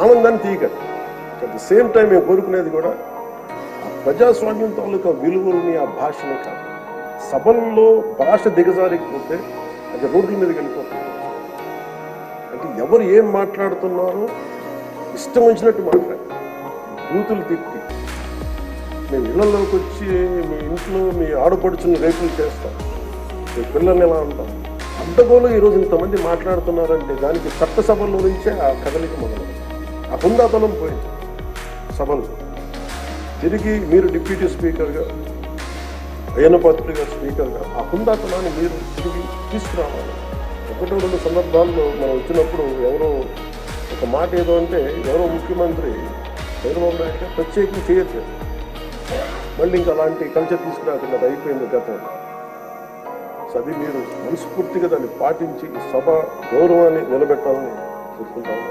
ఆనందాన్ని తీయకండి. At the same time మేము కోరుకునేది కూడా ఆ ప్రజాస్వామ్యం తాలూకా విలువల్ని, ఆ భాషని కాదు. సభల్లో భాష దిగజారిపోతే అది రోడ్ల మీదకి వెళ్ళిపోతుంది. అంటే ఎవరు ఏం మాట్లాడుతున్నారో ఇష్టం వచ్చినట్టు మాట్లాడారు, బూతులు తిట్టి మేము ఇళ్లలోకి వచ్చి మీ ఇంట్లో మీ ఆడపడుచుని రేపులు చేస్తాం, మీ పిల్లల్ని ఎలా అంటాం. అడ్డగోలు ఈరోజు ఇంతమంది మాట్లాడుతున్నారంటే దానికి చట్టసభల్లో నుంచే ఆ కదలిక మొదలు. ఆ హుందాతనం పోయింది సభలు. తిరిగి మీరు డిప్యూటీ స్పీకర్గా, అయ్యన్నపాత్రుడి గారు స్పీకర్గా ఆ హుందాతనాన్ని మీరు తిరిగి తీసుకురావాలి. ఒకటో రెండు సందర్భాల్లో మనం వచ్చినప్పుడు ఎవరో ఒక మాట ఏదో అంటే ఎవరో ముఖ్యమంత్రి చంద్రబాబు నాయుడు గారు ప్రత్యేకంగా చేయట్లేదు. మళ్ళీ ఇంకా అలాంటి కల్చర్ తీసుకురాకుండా అది అయిపోయింది గతంలో. సో అది మీరు మనస్ఫూర్తిగా దాన్ని పాటించి సభ గౌరవాన్ని నిలబెట్టాలని కోరుకుంటాము.